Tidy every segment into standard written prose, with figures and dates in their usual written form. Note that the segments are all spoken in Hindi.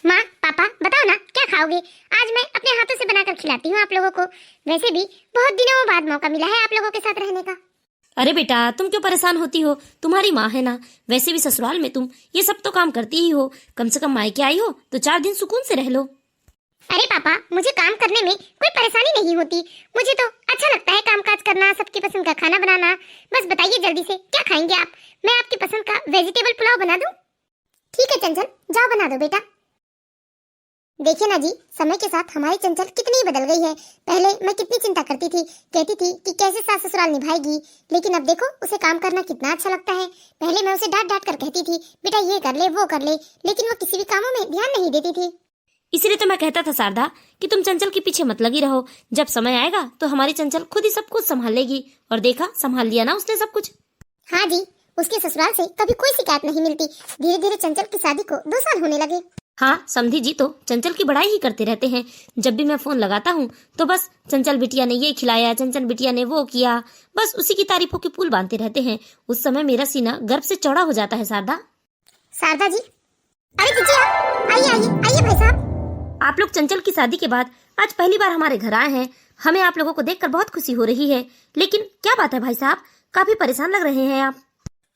माँ पापा बताओ ना क्या खाओगे? आज मैं अपने हाथों से बनाकर खिलाती हूँ आप लोगों को। वैसे भी बहुत दिनों बाद मौका मिला है आप लोगों के साथ रहने का। अरे बेटा, तुम क्यों परेशान होती हो? तुम्हारी माँ है ना। वैसे भी ससुराल में तुम ये सब तो काम करती ही हो। कम से कम मायके आई हो तो 4 दिन सुकून से रह लो। अरे पापा, मुझे काम करने में कोई परेशानी नहीं होती। मुझे तो अच्छा लगता है काम काज करना, सबकी पसंद का खाना बनाना। बस बताइए जल्दी से क्या खाएंगे आप? मैं आपकी पसंद का वेजिटेबल पुलाव बना दूं? ठीक है चंचल, जाओ बना दो बेटा। देखिए ना जी, समय के साथ हमारी चंचल कितनी बदल गई है। पहले मैं कितनी चिंता करती थी, कहती थी कि कैसे सास ससुराल निभाएगी, लेकिन अब देखो उसे काम करना कितना अच्छा लगता है। पहले मैं उसे डांट डांट कर कहती थी बेटा ये कर ले वो कर ले, लेकिन वो किसी भी कामों में ध्यान नहीं देती थी। इसलिए तो मैं कहता था शारदा कि तुम चंचल के पीछे मत लगी रहो। जब समय आएगा तो हमारी चंचल खुद ही सब कुछ संभाल लेगी। और देखा, संभाल लिया ना उसने सब कुछ। हाँ जी, उसके ससुराल से कभी कोई शिकायत नहीं मिलती। धीरे धीरे चंचल की शादी को 2 साल होने लगे। हाँ, समधी जी तो चंचल की बड़ाई ही करते रहते हैं। जब भी मैं फोन लगाता हूँ तो बस चंचल बिटिया ने ये खिलाया, चंचल बिटिया ने वो किया, बस उसी की तारीफों के पुल बांधते रहते हैं। उस समय मेरा सीना गर्व से चौड़ा हो जाता है। शारदा जी, अरे जीजी आप आइए आइए आइए भाई साहब। आप लोग चंचल की शादी के बाद आज पहली बार हमारे घर आए हैं। हमें आप लोगों को देखकर बहुत खुशी हो रही है। लेकिन क्या बात है भाई साहब, काफी परेशान लग रहे हैं आप।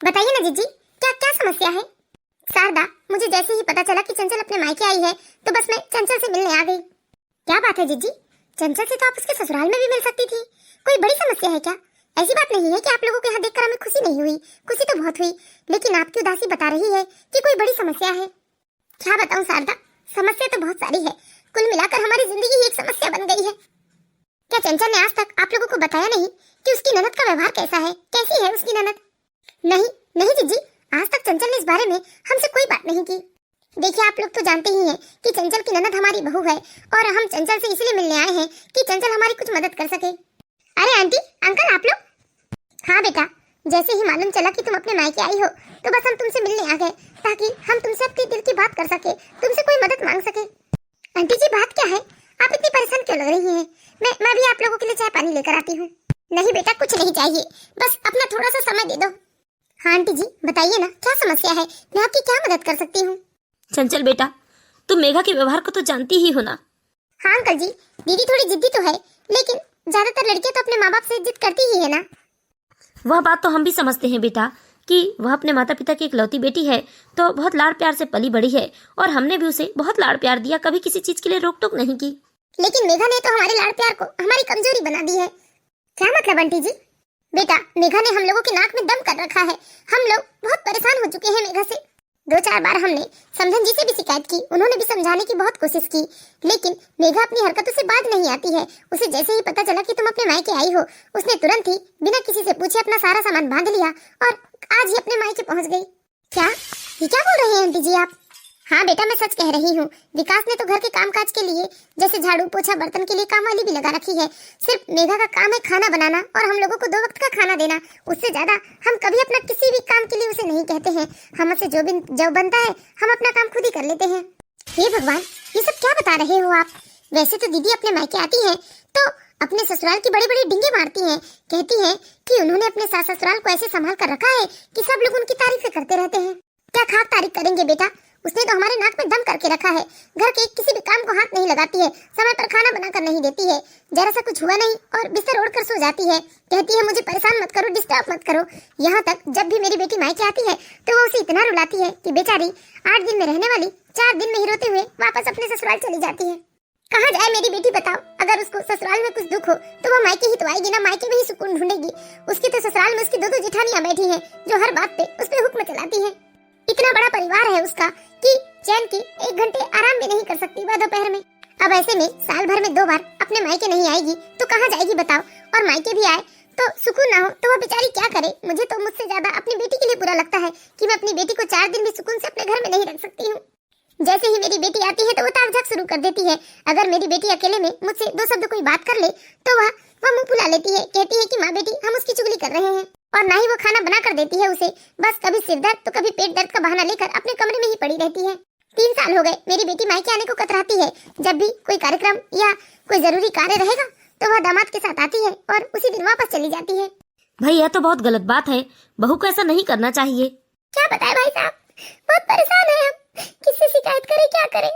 बताइए ना जीजी, क्या क्या समस्या है? शारदा, मुझे जैसे ही पता चला कि चंचल अपने मायके आई है तो बस मैं चंचल से मिलने आ गई। क्या बात है जीजी, चंचल से तो आप उसके ससुराल में भी मिल सकती थी। कोई बड़ी समस्या है क्या? ऐसी बात नहीं है कि आप लोगों के यहाँ देखकर हमें खुशी नहीं हुई, खुशी तो बहुत हुई, लेकिन आपकी उदासी बता रही है कि कोई बड़ी समस्या है। क्या बताऊं शारदा, समस्या तो बहुत सारी है। कुल मिलाकर हमारी जिंदगी ही एक समस्या बन गई है। क्या चंचल ने आज तक आप लोगों को बताया नहीं कि उसकी ननद का व्यवहार कैसा है, कैसी है उसकी ननद? नहीं नहीं जीजी, आज तक चंचल ने इस बारे में हमसे कोई बात नहीं की। देखिए आप लोग तो जानते ही हैं कि चंचल की ननद हमारी बहू है और हम चंचल से इसलिए मिलने आए हैं कि चंचल हमारी कुछ मदद कर सके। अरे आंटी अंकल आप लोग? हाँ बेटा, जैसे ही मालूम चला कि तुम अपने मायके आई हो तो बस हम तुमसे मिलने आ गए ताकि हम तुमसे अपने दिल की बात कर सके, तुमसे कोई मदद मांग सके। आंटी जी बात क्या है? आप इतनी परेशान क्यों लग रही हैं? मैं भी आप लोगों के लिए चाय पानी लेकर आती हूँ। नहीं बेटा, कुछ नहीं चाहिए, बस अपना थोड़ा सा समय दे दो। हाँ आंटी जी बताइए ना, क्या समस्या है? मैं आपकी क्या मदद कर सकती हूँ? चंचल बेटा, तुम मेघा के व्यवहार को तो जानती ही हो ना। हाँ अंकल जी, दीदी थोड़ी जिद्दी तो है, लेकिन ज्यादातर लड़कियां तो अपने माँ बाप से जिद करती ही है ना। वह बात तो हम भी समझते हैं बेटा कि वह अपने माता पिता की इकलौती बेटी है, तो बहुत लाड़ प्यार से पली बड़ी है और हमने भी उसे बहुत लाड़ प्यार दिया, कभी किसी चीज के लिए रोक टोक नहीं की। लेकिन मेघा ने तो हमारे लाड़ प्यार को हमारी कमजोरी बना दी है। क्या मतलब आंटी जी? बेटा, मेघा ने हम लोगों की नाक में दम कर रखा है। हम लोग बहुत परेशान हो चुके हैं मेघा से। 2-4 बार हमने समधन जी से भी शिकायत की, उन्होंने भी समझाने की बहुत कोशिश की, लेकिन मेघा अपनी हरकतों से बाज नहीं आती है। उसे जैसे ही पता चला कि तुम अपने मायके आई हो, उसने तुरंत ही बिना किसी से पूछे अपना सारा सामान बांध लिया और आज ही अपने मायके पहुंच गई। क्या ये क्या बोल रहे हैं आंटी जी आप? हाँ बेटा, मैं सच कह रही हूँ। विकास ने तो घर के कामकाज के लिए, जैसे झाड़ू पोछा बर्तन के लिए काम वाली भी लगा रखी है। सिर्फ मेघा का काम है खाना बनाना और हम लोगों को 2 वक्त का खाना देना। उससे ज्यादा हम कभी अपना किसी भी काम के लिए उसे नहीं कहते हैं। हमसे जो बनता है हम अपना काम खुद ही कर लेते हैं। हे भगवान, ये सब क्या बता रहे हो आप? वैसे तो दीदी अपने मायके आती है तो अपने ससुराल की बड़ी बड़ी डिंगे मारती हैं, कहती हैं कि उन्होंने अपने सास ससुराल को ऐसे संभाल कर रखा है कि सब लोग उनकी तारीफें करते रहते हैं। क्या खाक तारीफ करेंगे बेटा, उसने तो हमारे नाक में दम करके रखा है। घर के किसी भी काम को हाथ नहीं लगाती है, समय पर खाना बनाकर नहीं देती है, जरा सा कुछ हुआ नहीं और बिस्तर ओढ़कर सो जाती है। कहती है मुझे परेशान मत करो, डिस्टर्ब मत करो। यहाँ तक जब भी मेरी बेटी मायके आती है तो वो उसे इतना रुलाती है कि बेचारी 8 दिन में रहने वाली 4 दिन में ही रोते हुए वापस अपने ससुराल चली जाती है। कहाँ जाए मेरी बेटी बताओ? अगर उसको ससुराल में कुछ दुख हो तो वो मायके ही तो आएगी ना, मायके में ही सुकून ढूंढेगी। उसके तो ससुराल में उसकी 2 जेठानियां बैठी हैं जो हर बात पे उस पे हुक्म चलाती हैं। इतना बड़ा परिवार है उसका कि चैन के 1 घंटे आराम भी नहीं कर सकती वह दोपहर में। अब ऐसे में साल भर में 2 बार अपने मायके नहीं आएगी तो कहाँ जाएगी बताओ? और मायके भी आए तो सुकून ना हो तो वह बेचारी क्या करे? मुझे तो मुझसे ज्यादा अपनी बेटी के लिए बुरा लगता है कि मैं अपनी बेटी को 4 दिन भी सुकून से अपने घर में नहीं रख सकती हूँ। जैसे ही मेरी बेटी आती है तो वो ताक-झाक शुरू कर देती है। अगर मेरी बेटी अकेले में मुझसे 2 शब्द कोई बात कर ले तो वह मुंह फुला लेती है, कहती है कि माँ बेटी हम उसकी चुगली कर रहे हैं। और ना ही वो खाना बना कर देती है उसे, बस कभी सिर दर्द तो कभी पेट दर्द का बहाना लेकर अपने कमरे में ही पड़ी रहती है। 3 साल हो गए मेरी बेटी मायके आने को कतराती है। जब भी कोई कार्यक्रम या कोई जरूरी कार्य रहेगा तो वह दामाद के साथ आती है और उसी दिन वापस चली जाती है। भाई यह तो बहुत गलत बात है, बहू को ऐसा नहीं करना चाहिए। क्या बताए भाई साहब, बहुत परेशान है हम, किससे शिकायत करें क्या करें।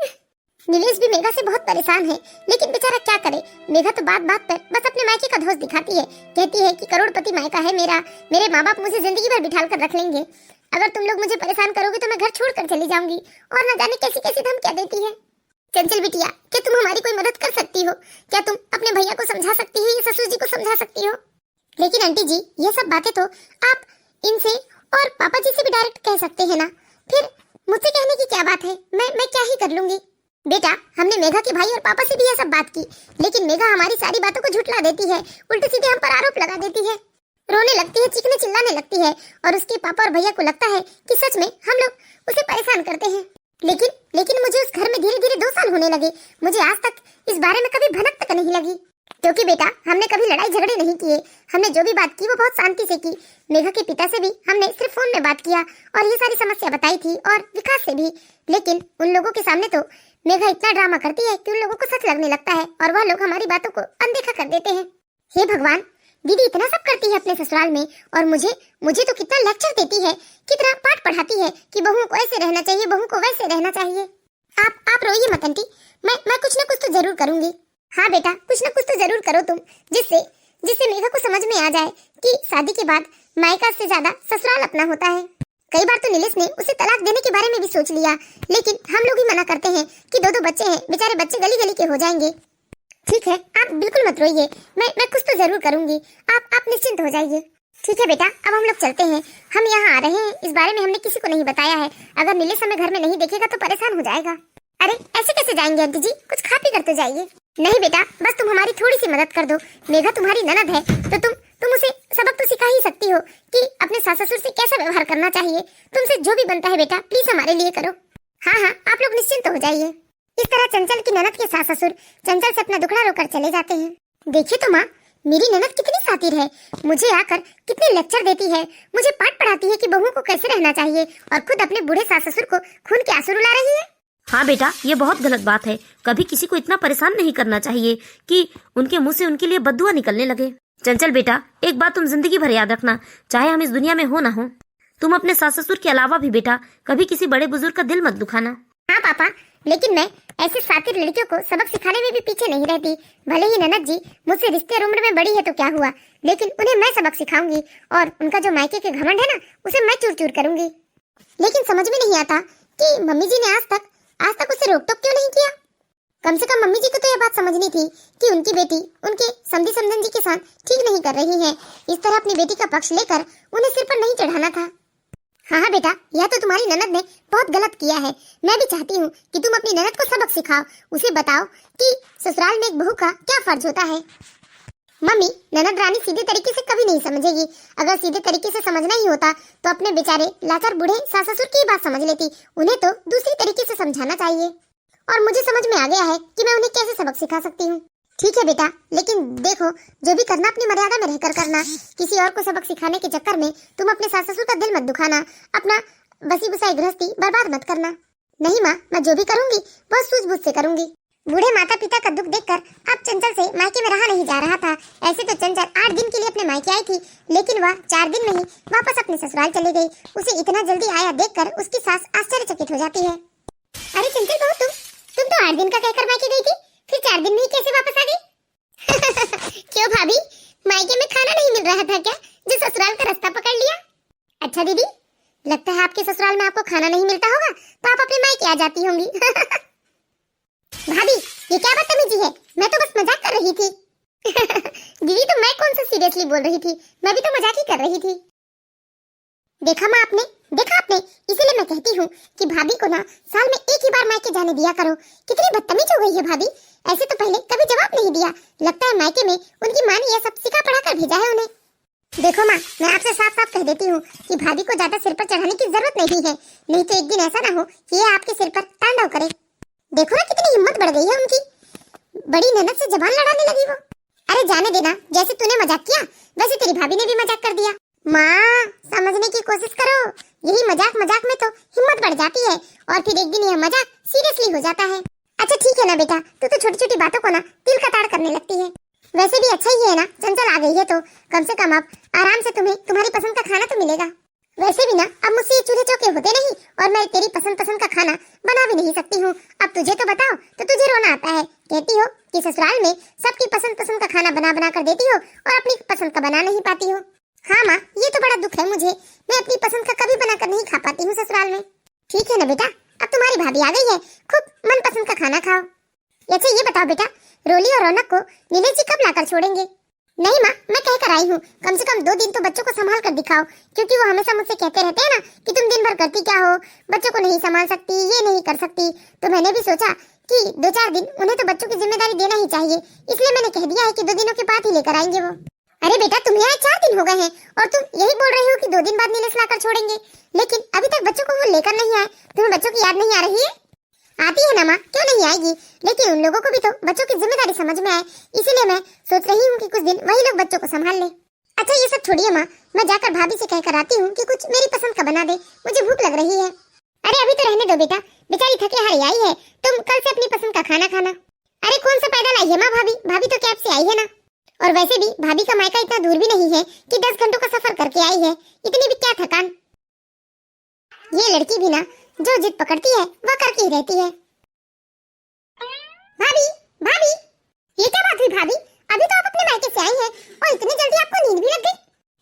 नीलेश भी मेघा से बहुत परेशान है, लेकिन बेचारा क्या करे। मेघा तो बात बात पर बस अपने मायके का दोष दिखाती है, कहती है कि करोड़पति मायका है मेरा, मेरे माँ बाप मुझे जिंदगी भर बिठाल कर रख लेंगे, अगर तुम लोग मुझे परेशान करोगे तो मैं घर छोड़कर चली जाऊंगी, और न जाने कैसी कैसी धमकियां देती है। चंचल बिटिया, क्या तुम हमारी कोई मदद कर सकती हो? क्या तुम अपने भैया को समझा सकती हो या ससुर जी को समझा सकती हो? लेकिन आंटी जी, ये सब बातें तो आप इनसे और पापा जी से भी डायरेक्ट कह सकते हैं ना, फिर मुझसे कहने की क्या बात है? मैं क्या ही कर लूंगी। बेटा, हमने मेघा के भाई और पापा से भी ये सब बात की, लेकिन मेघा हमारी सारी बातों को झुठला देती है, उल्टे सीधे हम पर आरोप लगा देती है, रोने लगती है, चीखने चिल्लाने लगती है, और उसके पापा और भैया को लगता है कि सच में हम लोग उसे परेशान करते हैं। लेकिन मुझे उस घर में धीरे धीरे 2 साल होने लगे, मुझे आज तक इस बारे में कभी भनक तक नहीं लगी, क्योंकि बेटा हमने कभी लड़ाई झगड़े नहीं किए, हमने जो भी बात की वो बहुत शांति से की। मेघा के पिता से भी हमने सिर्फ फोन में बात किया और ये सारी समस्या बताई थी, और विकास से भी, लेकिन उन लोगों के सामने तो मेघा इतना ड्रामा करती है कि उन लोगों को सच लगने लगता है और वह लोग हमारी बातों को अनदेखा कर देते हैं। हे भगवान, दीदी इतना सब करती है अपने ससुराल में, और मुझे तो कितना लेक्चर देती है, कितना पाठ पढ़ाती है कि बहुओं को ऐसे रहना चाहिए, बहू को वैसे रहना चाहिए। आप रोइए मत आंटी, मैं कुछ न कुछ तो जरूर करूंगी। हाँ बेटा, कुछ न कुछ तो जरूर करो तुम, जिससे मेघा को समझ में आ जाए कि शादी के बाद मायका से ज्यादा ससुराल अपना होता है। कई बार तो नीलेश ने उसे तलाक देने के बारे में भी सोच लिया, लेकिन हम लोग ही मना करते हैं कि 2 बच्चे हैं, बेचारे बच्चे गली गली के हो जाएंगे। ठीक है, आप बिल्कुल मत रोइए, मैं कुछ तो जरूर करूंगी, आप निश्चिंत हो जाइए। ठीक है बेटा, अब हम लोग चलते हैं, हम यहाँ आ रहे हैं, इस बारे में हमने किसी को नहीं बताया है, अगर नीलेश हमें घर में नहीं देखेगा तो परेशान हो जाएगा। अरे ऐसे कैसे जाएंगे आंटी जी, कुछ खा पी कर तो जाइए। नहीं बेटा, बस तुम हमारी थोड़ी सी मदद कर दो, मेघा तुम्हारी ननद है, तो तुम उसे सबक तो सिखा ही सकती हो कि अपने सास ससुर से कैसा व्यवहार करना चाहिए। तुमसे जो भी बनता है बेटा प्लीज हमारे लिए करो। हाँ, आप लोग निश्चिंत हो जाइए। इस तरह चंचल की ननद के सास ससुर चंचल से अपना दुखड़ा रोकर चले जाते हैं। देखिए तो माँ, मेरी ननद कितनी शातिर है, मुझे आकर कितने लेक्चर देती है, मुझे पाठ पढ़ाती है कि बहू को कैसे रहना चाहिए, और खुद अपने बूढ़े सास ससुर को खून के आंसू रुला रही है। हाँ बेटा, ये बहुत गलत बात है, कभी किसी को इतना परेशान नहीं करना चाहिए कि उनके मुंह से उनके लिए बद्दुआ निकलने लगे। चंचल बेटा, एक बात तुम जिंदगी भर याद रखना, चाहे हम इस दुनिया में हो ना हो, तुम अपने सास ससुर के अलावा भी बेटा कभी किसी बड़े बुजुर्ग का दिल मत दुखाना। हाँ पापा, लेकिन मैं ऐसे शातिर लड़कियों को सबक सिखाने में भी पीछे नहीं रहती। भले ही ननद जी मुझसे रिश्ते और उम्र में बड़ी है तो क्या हुआ, लेकिन उन्हें मैं सबक सिखाऊंगी, और उनका जो मायके के घमंड है ना, उसे मैं चूर चूर करूंगी। लेकिन समझ में नहीं आता कि मम्मी जी ने आज तक उसे रोक टोक क्यों नहीं किया। कम से कम मम्मी जी को तो यह बात समझनी थी कि उनकी बेटी उनके समधी समधन जी के साथ ठीक नहीं कर रही है, इस तरह अपनी बेटी का पक्ष लेकर उन्हें सिर पर नहीं चढ़ाना था। हाँ बेटा, यह तो तुम्हारी ननद ने बहुत गलत किया है। मैं भी चाहती हूँ कि तुम अपनी ननद को सबक सिखाओ, उसे बताओ कि ससुराल में एक बहू का क्या फर्ज होता है। मम्मी, ननद रानी सीधे तरीके से कभी नहीं समझेगी, अगर सीधे तरीके से समझना ही होता तो अपने बेचारे लाचार बूढ़े सास ससुर की बात समझ लेती, उन्हें तो दूसरी तरीके से समझाना चाहिए, और मुझे समझ में आ गया है कि मैं उन्हें कैसे सबक सिखा सकती हूँ। ठीक है बेटा, लेकिन देखो, जो भी करना अपनी मर्यादा में रहकर करना, किसी और को सबक सिखाने के चक्कर में तुम अपने सास ससुर का दिल मत दुखाना, अपना बसी बुसाई गृहस्थी बर्बाद मत करना। नहीं माँ, मैं जो भी करूंगी बहुत सूझबूझ से करूंगी। बूढ़े माता पिता का दुख देखकर अब चंचल से मायके में रहा नहीं जा रहा था। ऐसे तो चंचल 8 दिन के लिए अपने मायके आई थी, लेकिन वह 4 दिन में ही वापस अपने ससुराल चली गई। उसे इतना जल्दी आया देखकर उसकी सास आश्चर्यचकित हो जाती है। अरे चंचल बहू, तुम तो 8 दिन का कहकर मायके गई थी, फिर 4 दिन में ही कैसे वापस आ गई? क्यों भाभी, मायके में खाना नहीं मिल रहा था क्या, जो ससुराल का रास्ता पकड़ लिया? अच्छा दीदी, लगता है आपके ससुराल में आपको खाना नहीं मिलता होगा, तो आप अपने मायके आ जाती होंगी। भाभी, ये क्या बदतमीजी है, मैं तो बस मजाक कर रही थी। दीदी, तो मैं कौन सा सीरियसली बोल रही थी, मैं भी तो मजाक ही कर रही थी। देखा माँ आपने, इसीलिए मैं कहती हूँ कि भाभी को ना साल में एक ही बार मायके जाने दिया करो। कितनी बदतमीज हो गई है भाभी, ऐसे तो पहले कभी जवाब नहीं दिया, लगता है मायके में उनकी माँ ने यह सब सिखा पढ़ा कर भेजा है उन्हें। देखो माँ, मैं आपसे साफ साफ कह देती हूँ कि भाभी को ज्यादा सिर पर चढ़ाने की जरूरत नहीं है, नहीं तो एक दिन ऐसा ना हो कि ये आपके सिर पर तांडव करे। देखो ना कितनी हिम्मत बढ़ गई है उनकी, बड़ी ननद से जबान लड़ाने लगी वो। अरे जाने देना, जैसे तूने मजाक किया वैसे तेरी भाभी ने भी मजाक कर दिया। माँ, समझने की कोशिश करो, यही मजाक में तो हिम्मत बढ़ जाती है, और फिर एक दिन यह मजाक सीरियसली हो जाता है। अच्छा ठीक है ना बेटा, तू तो छोटी छोटी बातों को ना तिल का ताड़ करने लगती है। वैसे भी अच्छा ही है ना, चंचल आ गई है तो कम से कम अब आराम से तुम्हें तुम्हारी पसंद का खाना तो मिलेगा। वैसे भी ना अब मुझसे ये चूल्हे चौके होते नहीं, और मैं तेरी पसंद का खाना बना भी नहीं सकती हूँ। अब अब तुझे तो बताओ तो तुझे रोना आता है। कहती हो कि ससुराल में सबकी पसंद पसंद का खाना बना बना कर देती हो और अपनी पसंद का बना नहीं पाती हो। हाँ माँ, ये तो बड़ा दुख है मुझे, मैं अपनी पसंद का कभी बनाकर नहीं खा पाती हूँ ससुराल में। ठीक है ना बेटा, अब तुम्हारी भाभी आ गई है, खूब मनपसंद का खाना खाओ। अच्छा ये बताओ बेटा, रोली और रौनक को नीलेश जी कब लाकर छोड़ेंगे? नहीं माँ, मैं कह कर आई हूँ, कम से कम 2 दिन तो बच्चों को संभाल कर दिखाओ, क्योंकि वो हमेशा मुझसे कहते रहते हैं ना कि तुम दिन भर करती क्या हो, बच्चों को नहीं संभाल सकती, ये नहीं कर सकती। तो मैंने भी सोचा कि 2-4 दिन उन्हें तो बच्चों की जिम्मेदारी देना ही चाहिए, इसलिए मैंने कह दिया है कि 2 दिनों के बाद ही लेकर आएंगे वो। अरे बेटा, तुम्हें आए 4 दिन हो गए हैं और तुम यही बोल रही हो कि 2 दिन बाद नीलेश लाकर छोड़ेंगे, लेकिन अभी तक बच्चों को वो लेकर नहीं आए। तुम्हें बच्चों की याद नहीं आ रही है? आती है ना माँ, क्यों नहीं आएगी, लेकिन उन लोगों को भी तो बच्चों की जिम्मेदारी समझ में आए, इसीलिए मैं सोच रही हूँ कि कुछ दिन वही लोग बच्चों को संभाल ले। अच्छा ये सब छोड़िए माँ, मैं जाकर भाभी से कहकर आती हूँ कि कुछ मेरी पसंद का बना दे, मुझे भूख लग रही है। अरे अभी तो रहने दो बेटा, बेचारी थके हारी आई है, तुम कल से अपनी पसंद का खाना खाना। अरे कौन सा पैदल आई है माँ भाभी तो कैब से आई है ना, और वैसे भी भाभी का मायका इतना दूर भी नहीं है कि 10 घंटों का सफर करके आई है, इतनी भी क्या थकान। ये लड़की भी ना जो जिद पकड़ती है वह करती ही रहती है। भाभी भाभी, ये क्या बात हुई भाभी, अभी तो आप अपने मायके से आई हैं और इतनी जल्दी आपको नींद भी लग गई।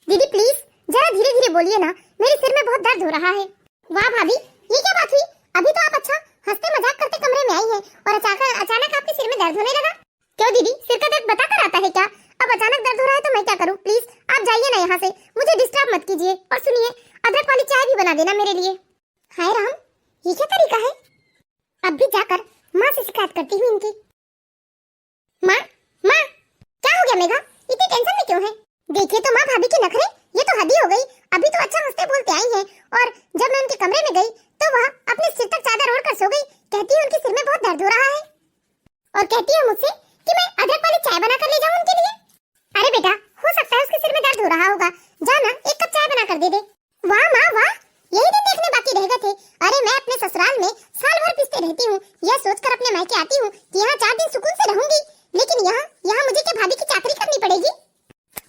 दीदी प्लीज जरा धीरे धीरे बोलिए ना, मेरे सिर में बहुत दर्द हो रहा है। वाह भाभी, ये क्या बात हुई, अभी तो आप अच्छा हंसते मजाक करते कमरे में आई है और अचानक आपके सिर में दर्द होने लगा। क्यों दीदी, सिर का दर्द बताकर आता है क्या? अब अचानक दर्द हो रहा है तो मैं क्या करूं, प्लीज आप जाइए ना यहाँ से, मुझे डिस्टर्ब मत कीजिए। और सुनिए, अदरक वाली चाय भी बना देना मेरे लिए। हाय राम, ये क्या तरीका है, अब भी जाकर माँ से शिकायत करती हूँ इनकी। माँ माँ, क्या हो गया मेघा, इतनी टेंशन में क्यों है? देखिए तो माँ, भाभी की नखरे, ये तो हद ही हो गई। अभी तो अच्छा हंसते बोलते आई हैं और जब मैं उनके कमरे में गई तो वह अपने सिर तक चादर ओढ़ कर सो गई। कहती है उनके सिर में बहुत दर्द हो रहा है और कहती है मुझसे कि मैं अदरक वाली चाय बना कर ले जाऊं उनके लिए। अरे बेटा, हो सकता है उसके सिर में दर्द हो रहा होगा, जाना 1 कप चाय बना कर दे दे। वाह माँ वाह, यही दिन देखने बाकी रह गए थे। अरे मैं अपने ससुराल में साल भर पिसते रहती हूँ, यह सोचकर अपने मायके आती हूँ कि यहाँ 4 दिन सुकून से रहूंगी, लेकिन यहाँ मुझे क्या भाभी की चाकरी करनी पड़ेगी?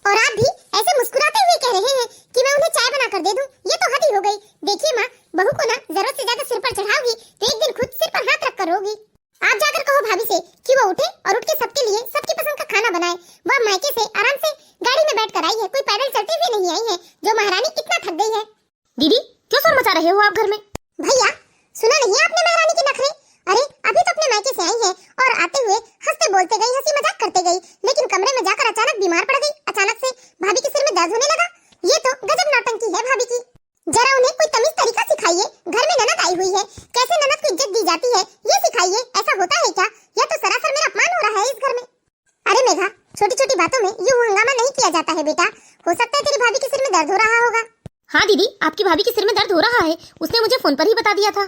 और आप भी ऐसे मुस्कुराते हुए कह रहे हैं कि मैं उन्हें चाय बना कर दे दूं, ये तो हद ही हो गई। देखिए माँ, बहू को ना जरूरत से ज्यादा सिर पर चढ़ाओगी तो एक दिन खुद सिर पर हाथ रख कर रोगी। आप जाकर कहो भाभी से कि वो उठे और उठ के सबके लिए सबकी पसंद का खाना बनाए। वह मायके से आराम से गाड़ी में बैठ कर आई है, कोई पैदल चलते हुए नहीं आई है, जो महारानी इतना थक गई है। दीदी क्यों शोर मचा रहे हो आप घर में? भैया सुना नहीं आपने महारानी के नखरे? अरे अभी तो अपने मायके से आई है और आते हुए हंसते बोलते गई, हंसी मजाक करते गई, लेकिन कमरे में जाकर अचानक बीमार पड़ गई। अचानक से भाभी के सिर में दर्द होने लगा। ये तो गजब नौटंकी है भाभी की, जरा उन्हें कोई तमीज तरीका सिखाइए। घर में ननद आई हुई है, कैसे ननद को इज्जत दी जाती है ये सिखाइए। ऐसा होता है क्या? यह तो सरासर मेरा अपमान हो रहा है इस घर में। अरे मेघा, छोटी छोटी बातों में यूं हंगामा नहीं किया जाता है बेटा, हो सकता है तेरी भाभी के सिर में दर्द हो रहा होगा। हाँ दीदी, आपकी भाभी के सिर में दर्द हो रहा है, उसने मुझे फोन पर ही बता दिया था।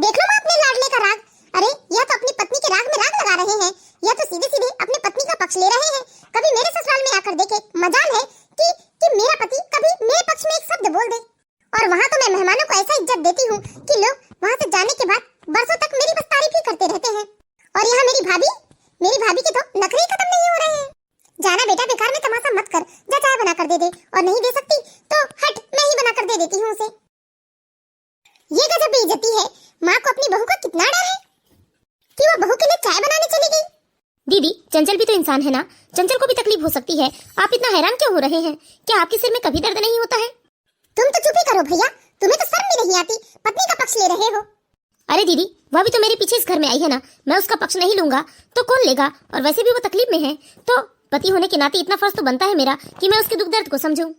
देख लो माँ अपने लाडले का राग। अरे यह तो अपनी पत्नी के राग में राग लगा रहे हैं, यह तो सीधे सीधे अपनी पत्नी का पक्ष ले रहे हैं। कभी मेरे ससुराल में आकर देखे, मजाल है कि मेरा पति कभी मेरे पक्ष में एक शब्द बोल दे। और वहाँ तो मैं मेहमानों को ऐसा इज्जत देती हूँ कि लोग वहाँ से जाने के बाद बरसों तक मेरी बस तारीफ ही करते रहते हैं। और यहाँ मेरी भाभी के तो नखरे ही खत्म नहीं हो रहे हैं। जाना बेटा, बेकार में तमाशा मत कर, जा चाय बना कर दे दे, और नहीं दे सकती तो हट, मैं ही बना कर दे देती हूँ उसे। ये गजब बेइज्जती है, माँ को अपनी बहू का कितना डर है कि वो बहू के लिए चाय बनाने चली गई। दीदी चंचल भी तो इंसान है ना, चंचल को भी तकलीफ हो सकती है, आप इतना हैरान क्यों हो रहे हैं? क्या आपके सिर में कभी दर्द नहीं होता है? तुम तो चुप ही करो भैया, तुम्हें तो शर्म भी नहीं आती, पत्नी का पक्ष ले रहे हो। अरे दीदी, वह भी तो मेरे पीछे इस घर में आई है ना, मैं उसका पक्ष नहीं लूंगा तो कौन लेगा? और वैसे भी वो तकलीफ में है, तो पति होने के नाते इतना फर्ज तो बनता है मेरा कि मैं उसके दुख दर्द को समझूं।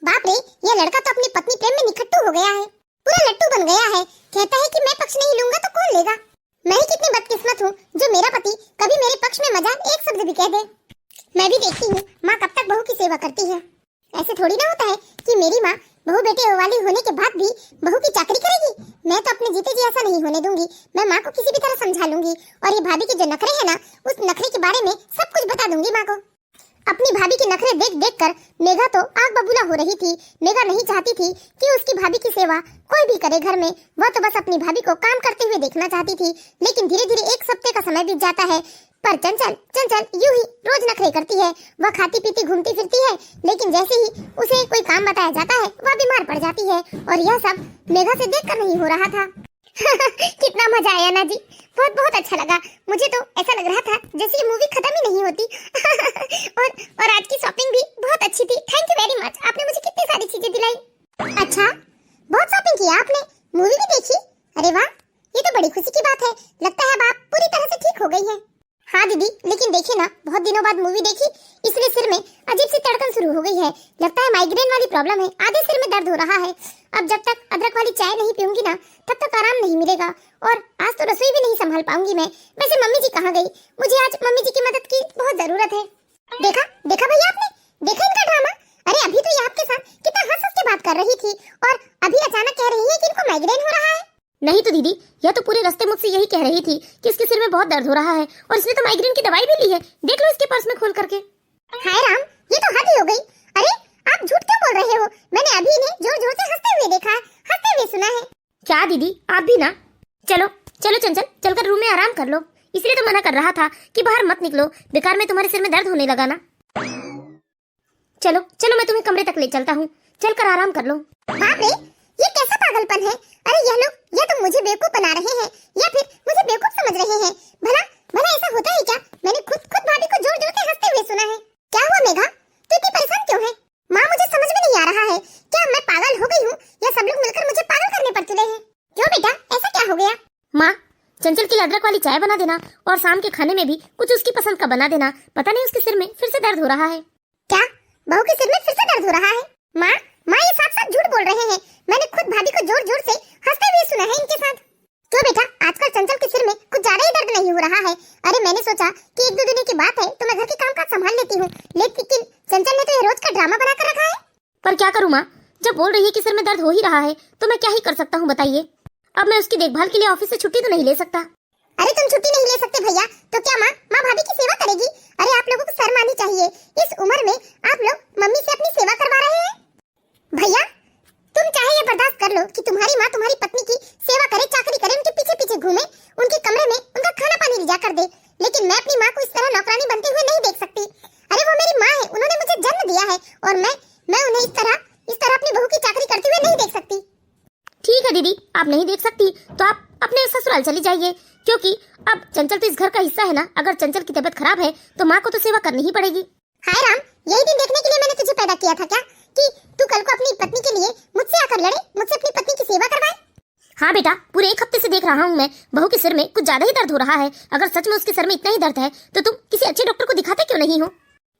बाप रे, ये लड़का तो अपनी पत्नी प्रेम में निखट्टू हो गया है, पूरा लट्टू बन गया है। कहता है कि मैं पक्ष नहीं लूंगा तो कौन लेगा? मैं ही कितनी बदकिस्मत हूँ जो मेरा पति कभी मेरे पक्ष में मजाक एक शब्द भी कह दे। मैं भी देखती हूँ माँ कब तक बहू की सेवा करती है। ऐसे थोड़ी ना होता है कि मेरी माँ बहू बेटे वाली होने के बाद भी बहू की चाकरी करेगी। मैं तो अपने जीते जी ऐसा नहीं होने दूंगी, मैं माँ को किसी भी तरह समझा लूंगी। और ये भाभी के जो नखरे है ना, उस नखरे के बारे में सब कुछ बता दूंगी माँ को। अपनी भाभी के नखरे देख देख कर मेघा तो आग बबूला हो रही थी। मेघा नहीं चाहती थी कि उसकी भाभी की सेवा कोई भी करे घर में, वह तो बस अपनी भाभी को काम करते हुए देखना चाहती थी। लेकिन धीरे धीरे 1 हफ्ते का समय बीत जाता है, पर चंचल यूं ही रोज नखरे करती है। वह खाती पीती घूमती फिरती है, लेकिन जैसे ही उसे कोई काम बताया जाता है वह बीमार पड़ जाती है। और यह सब मेघा से देखकर नहीं हो रहा था। कितना मजा आया ना जी, बहुत बहुत अच्छा लगा। मुझे तो ऐसा लग रहा था जैसे ये मूवी खत्म ही नहीं होती। और आज की शॉपिंग भी बहुत अच्छी थी। थैंक यू वेरी मच, आपने मुझे कितनी सारी चीजें दिलाई। अच्छा, बहुत शॉपिंग की आपने, मूवी भी देखी? अरे वाह, ये तो बड़ी खुशी की बात है। लगता है अब आप पूरी तरह से ठीक हो गई हैं। हाँ दीदी, लेकिन देखिए ना, बहुत दिनों बाद मूवी देखी, इसलिए सिर में अजीब सी तड़कन शुरू हो गई है। लगता है माइग्रेन वाली प्रॉब्लम है, आधे सिर में दर्द हो रहा है। अब जब तक अदरक वाली चाय नहीं पीऊंगी ना, तब तक आराम नहीं मिलेगा। और आज तो रसोई भी नहीं संभाल पाऊंगी मैं। वैसे मम्मी जी कहाँ गई? मुझे आज मम्मी जी की मदद की बहुत जरूरत है। देखा देखा भैया, आपने देखा इनका ड्रामा? अरे अभी तो ये आपके साथ कितना हंस हंस के बात कर रही थी, और अभी अचानक कह रही है कि इनको माइग्रेन हो रहा है। नहीं तो दीदी, यह तो पूरे रास्ते मुझसे यही कह रही थी कि इसके सिर में बहुत दर्द हो रहा है, और इसने तो माइग्रेन की दवाई भी ली है। देख लो इसके पर्स में खोल करके। हाय राम, ये तो हद ही हो गई। अरे आप झूठ क्यों बोल रहे हो? मैंने अभी इन्हें जोर जोर से हंसते हुए देखा है, हंसते हुए सुना है। क्या दीदी, आप भी ना? चलो चलो चंचल, चलकर रूम में आराम कर लो। इसलिए तो मना कर रहा था कि बाहर मत निकलो, बेकार में तुम्हारे सिर में दर्द होने लगा ना। चलो चलो, मैं तुम्हें कमरे तक ले चलता हूँ, चलकर आराम कर लो। बाप रे, ये कैसा पागलपन है? अरे यह लोग या तो मुझे बेवकूफ बना रहे हैं या फिर मुझे बेवकूफ समझ रहे हैं। भला भला ऐसा होता है क्या? मैंने खुद भाभी को जोर जोर से हंसते हुए सुना है। क्या हुआ मेघा, तू इतनी परेशान क्यों है? माँ, मुझे समझ में नहीं आ रहा है, क्या मैं पागल हो गई हूँ या सब लोग मिलकर मुझे पागल करने पर तुले हैं? क्यों बेटा, ऐसा क्या हो गया? माँ, चंचल की अदरक वाली चाय बना देना, और शाम के खाने में भी कुछ उसकी पसंद का बना देना। पता नहीं उसके सिर में फिर से दर्द हो रहा है। क्या बहू के सिर में फिर से दर्द हो रहा है? माँ माँ, ये साफ साफ झूठ बोल रहे हैं। मैंने खुद भाभी को जोर जोर से हंसते हुए सुना है इनके साथ। क्यों बेटा, आजकल चंचल के सिर में कुछ ज्यादा ही दर्द नहीं हो रहा है? अरे मैंने सोचा कि एक दो दिन की बात है तो मैं घर के काम काज संभाल लेती हूँ, लेकिन चंचल ने तो ये रोज का ड्रामा बना कर रखा है। पर क्या करूँ माँ, जब बोल रही है कि सिर में दर्द हो ही रहा है तो मैं क्या ही कर सकता हूँ बताइए। अब मैं उसकी देखभाल के लिए ऑफिस से छुट्टी तो नहीं ले सकता। अरे तुम छुट्टी नहीं ले सकते भैया, तो क्या माँ भाभी की सेवा करेगी? अरे आप लोगों को शर्म आनी चाहिए। इस उम्र में आप लोग मम्मी से अपनी सेवा करवा रहे हैं। भैया, तुम चाहे ये बर्दाश्त कर लो कि तुम्हारी माँ तुम्हारी पत्नी की सेवा करे, चाकरी करे, उनके पीछे पीछे घूमे, उनके कमरे में उनका खाना पानी ले जाकर दे, लेकिन मैं अपनी माँ को इस तरह नौकरानी बनते हुए नहीं देख सकती। अरे वो मेरी माँ है, उन्होंने मुझे जन्म दिया है, और मैं उन्हें इस तरह अपनी बहू की चाकरी करते हुए नहीं देख सकती। ठीक है दीदी, आप नहीं देख सकती तो आप अपने ससुराल चली जाइए, क्योंकि अब चंचल तो इस घर का हिस्सा है ना। अगर चंचल की तबीयत खराब है तो माँ को तो सेवा करनी ही पड़ेगी। हाय राम, यही दिन देखने के लिए मैंने तुझे पैदा किया था क्या, कि तू कल को अपनी पत्नी के लिए मुझसे आकर लड़े, मुझसे अपनी पत्नी की सेवा करवाए? हाँ बेटा, पूरे एक हफ्ते से देख रहा हूँ मैं, बहू के सिर में कुछ ज्यादा ही दर्द हो रहा है। अगर सच में उसके सिर में इतना ही दर्द है तो तुम किसी अच्छे डॉक्टर को दिखाते क्यों नहीं हो?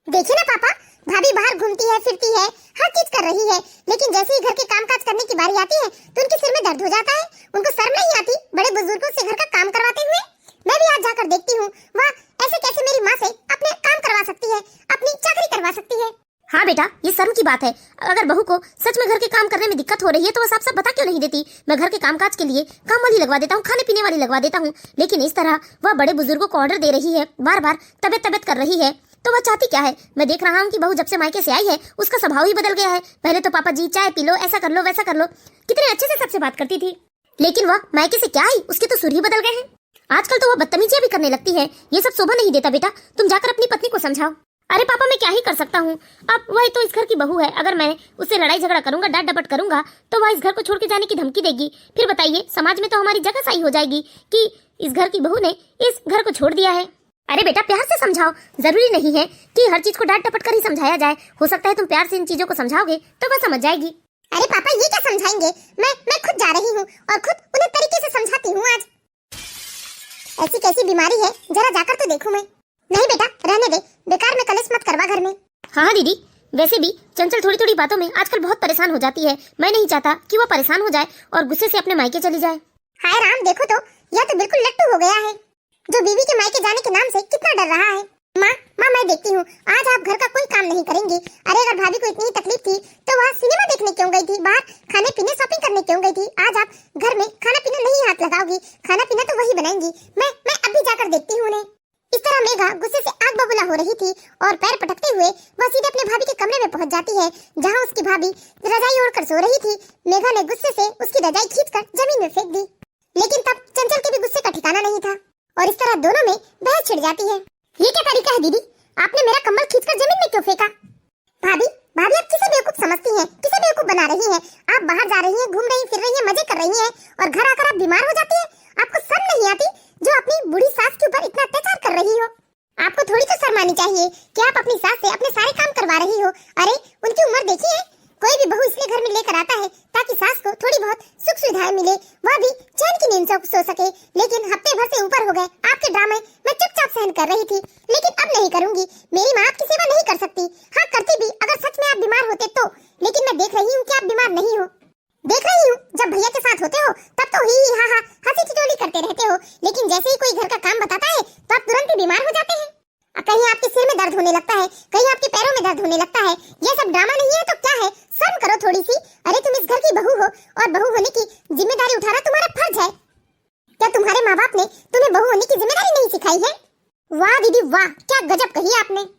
देखिए ना पापा, भाभी बाहर घूमती है, फिरती है, हर चीज कर रही है, लेकिन जैसे ही घर के कामकाज करने की बारी आती है तो उनके सिर में दर्द हो जाता है। उनको शर्म नहीं आती बड़े बुजुर्गों से घर का काम करवाते हुए? मैं भी आज जाकर देखती हूँ, वह ऐसे कैसे मेरी माँ से अपने काम करवा सकती है, अपनी चाकरी करवा सकती है। हाँ बेटा, ये शर्म की बात है। अगर बहू को सच में घर के काम करने में दिक्कत हो रही है तो वह साफ साफ बता क्यों नहीं देती? मैं घर के कामकाज के लिए काम वाली लगवा देता हूँ, खाने पीने वाली लगवा देता हूँ, लेकिन इस तरह वह बड़े बुजुर्गों को ऑर्डर दे रही है, बार बार तबियत कर रही है, तो वह चाहती क्या है? मैं देख रहा हूँ कि बहू जब से मायके से आई है उसका स्वभाव ही बदल गया है। पहले तो पापा जी चाय पी लो, ऐसा कर लो, वैसा कर लो, कितने अच्छे से सबसे बात करती थी, लेकिन वह मायके से क्या आई, उसके तो सुर ही बदल गए हैं। आजकल तो वह बदतमीजियां भी करने लगती है। ये सब शोभा नहीं देता बेटा, तुम जाकर अपनी पत्नी को समझाओ। अरे पापा, मैं क्या ही कर सकता हूँ, अब वह तो इस घर की बहू है। अगर मैं उससे लड़ाई झगड़ा करूंगा, डांट डपट करूंगा, तो वह इस घर को छोड़ के जाने की धमकी देगी। फिर बताइए, समाज में तो हमारी जगह सही हो जाएगी कि इस घर की बहू ने इस घर को छोड़ दिया है। अरे बेटा, प्यार से समझाओ, जरूरी नहीं है कि हर चीज को डांट डपट कर ही समझाया जाए। हो सकता है तुम प्यार से इन चीजों को समझाओगे तो वह समझ जाएगी। अरे पापा, ये क्या समझाएंगे? मैं खुद जा रही हूँ और खुद उन्हें तरीके से समझाती हूँ। आज ऐसी कैसी बीमारी है, जरा जाकर तो देखूं मैं। नहीं बेटा, रहने दे, बेकार में कलेश मत करवा घर में। हाँ दीदी, वैसे भी चंचल थोड़ी थोड़ी बातों में आजकल बहुत परेशान हो जाती है। मैं नहीं चाहता कि वो परेशान हो जाए और गुस्से से अपने मायके चली जाए। हाय राम, देखो तो, यह तो बिल्कुल लट्टू हो गया है, जो बीवी के मायके जाने के नाम से कितना डर रहा है। माँ मैं देखती हूँ, आज आप घर का कोई काम नहीं करेंगी। अरे अगर भाभी को इतनी तकलीफ थी तो वह सिनेमा देखने क्यों गई थी, बाहर खाने पीने शॉपिंग करने क्यों गई थी? आज आप घर में खाना पीना नहीं हाथ लगाओगी, खाना पीना तो वही बनाएंगी। मैं अभी जाकर देखती हूँ उन्हें। इस तरह मेघा गुस्से से आग बबूला हो रही थी और पैर पटकते हुए वह सीधे अपने भाभी के कमरे में पहुंच जाती है, जहां उसकी भाभी रजाई ओढ़कर सो रही थी। मेघा ने गुस्से से उसकी रजाई खींचकर जमीन में फेंक दी, लेकिन तब चंचल के भी गुस्से का ठिकाना नहीं था और इस तरह दोनों में बहस छिड़ जाती है। ये क्या तरीका है दीदी, आपने मेरा कम्बल खींचकर जमीन में क्यों फेंका? भाभी, भाभी आप किसे बेवकूफ समझती हैं, किसे बेवकूफ बना रही हैं? आप बाहर जा रही हैं, घूम रही फिर रही हैं, मजे कर रही हैं और घर आकर आप बीमार हो जाती हैं। आपको शर्म नहीं आती जो अपनी बूढ़ी सास के ऊपर इतना अत्याचार कर रही हो? आपको थोड़ी तो शर्म आनी चाहिए कि आप अपनी सास से अपने सारे काम करवा रही हो। अरे उनकी उम्र देखी है। कोई भी बहू इसलिए घर में लेकर आता है ताकि सास को थोड़ी बहुत सुख सुविधाएं मिले, वह भी चैन की नींद सो सके। लेकिन हफ्ते भर से ऊपर हो गए आपके ड्रामे मैं चुपचाप सहन कर रही थी, लेकिन अब नहीं करूंगी। मेरी माँ आपकी सेवा नहीं कर सकती। हाँ करती भी अगर सच में आप बीमार होते तो, लेकिन मैं देख रही हूँ कि आप बीमार नहीं हो। देख रही हूँ जब भैया के साथ होते हो तब तो ही हा हा हंसी ठिठोली करते रहते हो, लेकिन जैसे ही कोई घर का काम बताता है तो आप तुरंत ही बीमार हो जाते हैं। कहीं आपके सिर में दर्द होने लगता है, कहीं आपके पैरों में दर्द होने लगता है। ये सब ड्रामा नहीं है तो क्या है? शर्म करो थोड़ी सी। अरे तुम इस घर की बहू हो और बहू होने की जिम्मेदारी उठाना तुम्हारा फर्ज है। क्या तुम्हारे माँ बाप ने तुम्हें बहू होने की जिम्मेदारी नहीं सिखाई है? वाह दीदी वाह, क्या गजब कही आपने।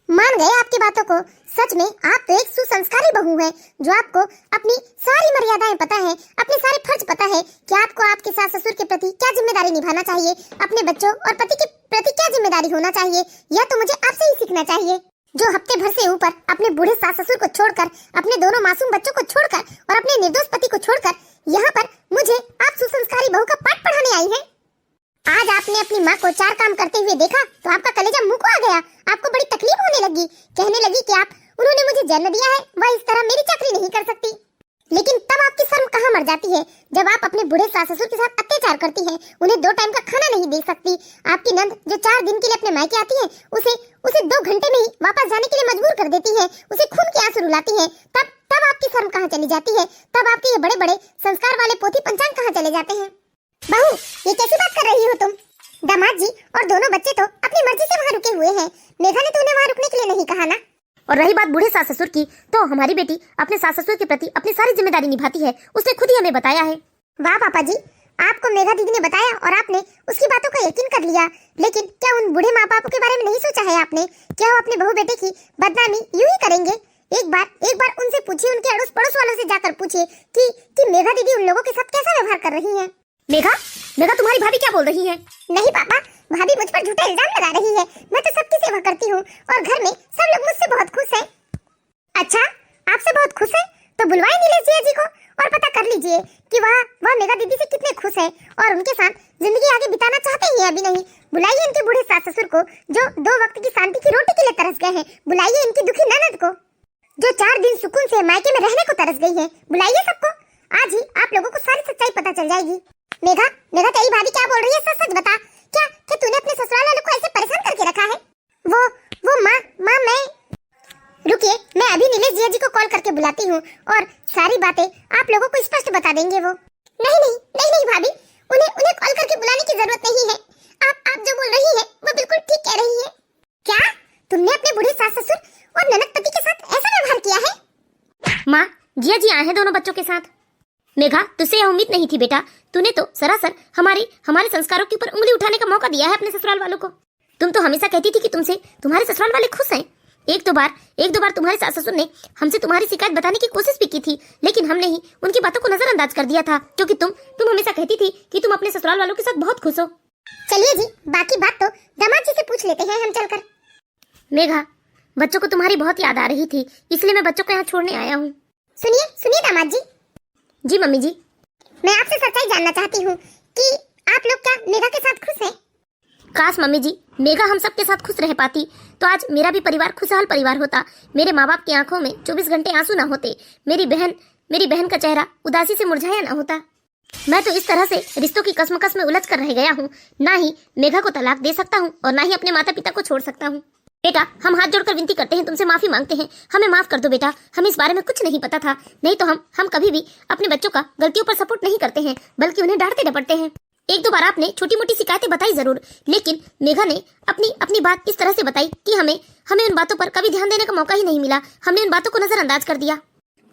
मान गए आपकी बातों को। सच में आप तो एक सुसंस्कारी बहू है जो आपको अपनी सारी मर्यादाएं पता है, अपने सारे फर्ज पता है कि आपको आपके सास ससुर के प्रति क्या जिम्मेदारी निभाना चाहिए, अपने बच्चों और पति के प्रति क्या जिम्मेदारी होना चाहिए। यह तो मुझे आपसे ही सीखना चाहिए, जो हफ्ते भर से ऊपर अपने बूढ़े सास ससुर को छोड़कर, अपने दोनों मासूम बच्चों को छोड़कर और अपने निर्दोष पति को छोड़कर यहाँ पर मुझे आप सुसंस्कारी बहू का पाठ पढ़ाने आई है। आज आपने अपनी माँ को 4 काम करते हुए देखा तो आपका कलेजा मुंह को आ गया। आपको बड़ी तकलीफ होने लगी, कहने लगी कि उन्होंने मुझे जन्म दिया है, वह इस तरह मेरी चाकरी नहीं कर सकती। लेकिन तब आपकी शर्म कहाँ मर जाती है जब आप अपने बूढ़े सास ससुर के साथ अत्याचार करती हैं, उन्हें 2 टाइम का खाना नहीं दे सकती। आपकी नंद जो 4 दिन के लिए अपने मायके आती है उसे 2 घंटे में ही वापस जाने के लिए मजबूर कर देती है, उसे खून के आंसू रुलाती है। तब आपकी शर्म कहाँ चली जाती है? तब आपके ये बड़े बड़े संस्कार वाले पोथी पंचांग कहाँ चले जाते हैं? बहू ये कैसी बात कर रही हो तुम? दामाद जी और दोनों बच्चे तो अपनी मर्जी से वहाँ रुके हुए हैं, मेघा ने तो उन्हें वहाँ रुकने के लिए नहीं कहा ना। और रही बात बूढ़े सास ससुर की, तो हमारी बेटी अपने सास ससुर के प्रति अपनी सारी जिम्मेदारी निभाती है, उसने खुद ही हमें बताया है। वाह पापा जी, आपको मेघा दीदी ने बताया और आपने उसकी बातों का यकीन कर लिया। लेकिन क्या उन बूढ़े माँ बाप के बारे में नहीं सोचा है आपने? क्या वो अपने बहू बेटे की बदनामी यूं ही करेंगे? एक बार उनसे पूछिए, उनके अड़ोस पड़ोस वालों से जाकर पूछिए कि मेघा दीदी उन लोगों के साथ कैसा व्यवहार कर रही है। मेघा तुम्हारी भाभी क्या बोल रही है? नहीं पापा, भाभी मुझ पर झूठा इल्जाम लगा रही है। मैं तो सबकी सेवा करती हूँ और घर में सब लोग मुझसे बहुत खुश हैं। अच्छा, आपसे बहुत खुश हैं? तो बुलवाइए नीलेश जिया जी को और पता कर लीजिए कि वह मेघा दीदी से कितने खुश हैं और उनके साथ जिंदगी आगे बिताना चाहते ही हैं। अभी नहीं, बुलाइए इनके बूढ़े सास ससुर को जो 2 वक्त की शांति की रोटी के लिए तरस गए हैं। बुलाइए इनकी दुखी ननद को जो 4 दिन सुकून से मायके में रहने को तरस गई है। बुलाइए सबको। आज ही आप लोगों को सारी सच्चाई पता चल जाएगी। मेघा तेरी भाभी क्या बोल रही है? सच बता, क्या तूने अपने ससुराल वालों को ऐसे परेशान करके रखा है? वो माँ मैं रुकिए, मैं अभी नीलेश जिया जी को कॉल करके बुलाती हूँ और सारी बातें आप लोगों को स्पष्ट बता देंगे वो। नहीं भाभी, उन्हें कॉल करके बुलाने की जरूरत नहीं है। आप जो बोल रही है वो बिल्कुल ठीक कह रही है। क्या तुमने अपने बूढ़े सास ससुर और ननद पति के साथ ऐसा व्यवहार किया है? माँ, जिया जी आए हैं दोनों बच्चों के साथ। मेघा, तुझसे यह उम्मीद नहीं थी बेटा। तूने तो सरासर हमारे संस्कारों के ऊपर उंगली उठाने का मौका दिया है अपने ससुराल वालों को। तुम तो हमेशा कहती थी कि तुमसे तुम्हारे ससुराल वाले खुश हैं। एक दो बार तुम्हारे सास ससुर ने हमसे तुम्हारी शिकायत बताने की कोशिश भी की थी, लेकिन हमने ही उनकी बातों को नजरअंदाज कर दिया था, क्योंकि तुम हमेशा कहती थी कि तुम अपने ससुराल वालों के साथ बहुत खुश हो। चलिए जी, बाकी बात तो दामाद जी से पूछ लेते हैं हम चलकर। मेघा, बच्चों को तुम्हारी बहुत याद आ रही थी, इसलिए मैं बच्चों को यहाँ छोड़ने आया हूँ। सुनिए दामाद जी। जी मम्मी जी। मैं आपसे सच्चाई जानना चाहती हूँ कि आप लोग क्या मेघा के साथ खुश हैं? काश मम्मी जी, मेघा हम सब के साथ खुश रह पाती तो आज मेरा भी परिवार खुशहाल परिवार होता। मेरे माँ बाप की आंखों में 24 घंटे आंसू ना होते, मेरी बहन का चेहरा उदासी से मुरझाया ना होता। मैं तो इस तरह से रिश्तों की कसमकस में उलझ कर रह गया हूँ। ना ही मेघा को तलाक दे सकता हूँ और ना ही अपने माता पिता को छोड़ सकता हूँ। बेटा, हम हाथ जोड़कर विनती करते हैं, तुमसे माफी मांगते हैं, हमें माफ कर दो बेटा। हमें इस बारे में कुछ नहीं पता था, नहीं तो हम कभी भी अपने बच्चों का गलतियों पर सपोर्ट नहीं करते हैं, बल्कि उन्हें डांटते डपटते हैं। एक दो बार आपने छोटी मोटी शिकायतें बताई जरूर, लेकिन मेघा ने अपनी बात इस तरह से बताई कि हमें उन बातों पर कभी ध्यान देने का मौका ही नहीं मिला। हमने उन बातों को नजरअंदाज कर दिया।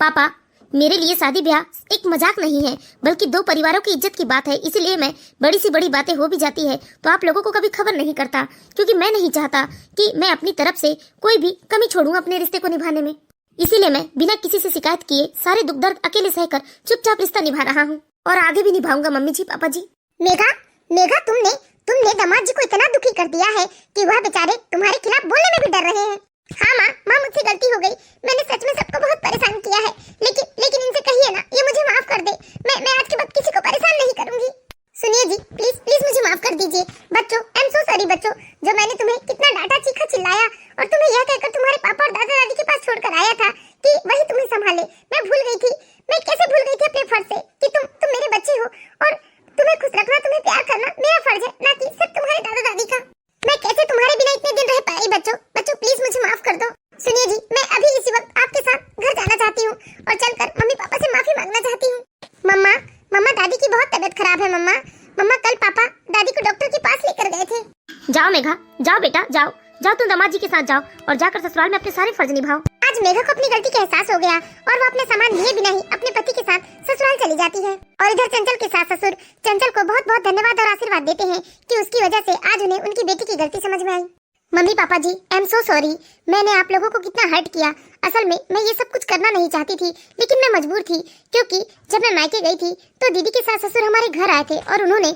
पापा, मेरे लिए शादी ब्याह एक मजाक नहीं है, बल्कि 2 परिवारों की इज्जत की बात है। इसीलिए मैं बड़ी से बड़ी बातें हो भी जाती है तो आप लोगों को कभी खबर नहीं करता, क्योंकि मैं नहीं चाहता कि मैं अपनी तरफ से कोई भी कमी छोड़ूं अपने रिश्ते को निभाने में। इसीलिए मैं बिना किसी से शिकायत किए सारे दुख दर्द अकेले सहकर चुपचाप रिश्ता निभा रहा हूँ और आगे भी निभाऊंगा मम्मी जी, पापा जी। मेघा तुमने दामाद जी को इतना दुखी कर दिया है कि वह बेचारे तुम्हारे खिलाफ बोलने में भी डर रहे हैं। हाँ माँ, माँ मुझसे गलती हो गई। मैंने सच में सबको बहुत परेशान किया है, लेकिन इनसे कहिए ना, ये मुझे माफ कर दे। मैं आज के बाद किसी को परेशान नहीं करूंगी। सुनिए जी, प्लीज प्लीज मुझे माफ कर दीजिए। बच्चों, आई एम सो सॉरी बच्चों, जो मैंने तुम्हें कितना डांटा, चीखा, चिल्लाया और तुम्हें यह कहकर तुम्हारे पापा और दादा दादी के पास छोड़कर आया था कि वही तुम्हें संभाले। मैं भूल गई थी। मैं कैसे भूल गई थी अपने फर्ज से कि तुम मेरे बच्चे हो और तुम्हें खुश रखना, तुम्हें प्यार करना मेरा फर्ज है, ना कि सिर्फ तुम्हारे दादा दादी का। मैं कैसे तुम्हारे बिना इतने दिन रह पाई। बच्चों प्लीज मुझे माफ कर दो। सुनिए जी, मैं अभी इसी वक्त आपके साथ घर जाना चाहती हूँ और चलकर मम्मी पापा से माफी मांगना चाहती हूँ। मम्मा दादी की बहुत तबीयत खराब है। मम्मा कल पापा दादी को डॉक्टर के पास लेकर गए थे। जाओ मेघा, जाओ बेटा, जाओ तुम दामाद जी के साथ जाओ और जाकर ससुराल में अपने सारे फर्ज निभाओ। आज मेघा को अपनी गलती का एहसास हो गया और वो अपने सामान लिए बिना ही अपने पति के साथ ससुराल चली जाती है। और इधर चंचल के सास ससुर चंचल को बहुत बहुत धन्यवाद और आशीर्वाद देते हैं कि उसकी वजह से आज उन्हें उनकी बेटी की गलती समझ में आई। Mummy papa ji, I am so sorry. मैंने आप लोगों को कितना हर्ट किया। असल में मैं ये सब कुछ करना नहीं चाहती थी, लेकिन मैं मजबूर थी, क्योंकि जब मैं मायके गई थी तो दीदी के सास ससुर हमारे घर आए थे और उन्होंने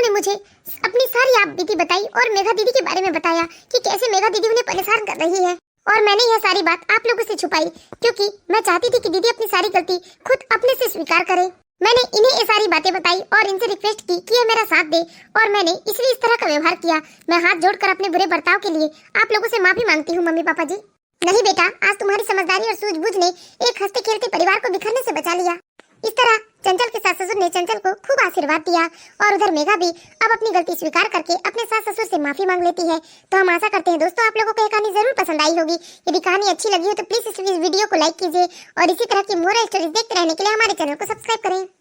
मुझे अपनी सारी आप बीती बताई और मेघा दीदी के बारे में बताया कि कैसे मेघा दीदी उन्हें परेशान कर रही है। और मैंने यह सारी बात आप लोगों से छुपाई क्योंकि मैं चाहती थी कि दीदी अपनी सारी गलती खुद अपने से स्वीकार करे। मैंने इन्हें ये सारी बातें बताई और इनसे रिक्वेस्ट की कि ये मेरा साथ दे और मैंने इसलिए इस तरह का व्यवहार किया। मैं हाथ जोड़कर अपने बुरे बर्ताव के लिए आप लोगों से माफी मांगती हूँ मम्मी पापा जी। नहीं बेटा, आज तुम्हारी समझदारी और सूझबूझ ने एक हंसते खेलते परिवार को बिखरने से बचा लिया। इस तरह चंचल के सास ससुर ने चंचल को खूब आशीर्वाद दिया और उधर मेघा भी अब अपनी गलती स्वीकार करके अपने सास ससुर से माफी मांग लेती है। तो हम आशा करते हैं दोस्तों आप लोगों को यह कहानी जरूर पसंद आई होगी। यदि कहानी अच्छी लगी हो तो प्लीज इस वीडियो को लाइक कीजिए और इसी तरह की मोरल स्टोरीज देखते रहने के लिए हमारे चैनल को सब्सक्राइब करें।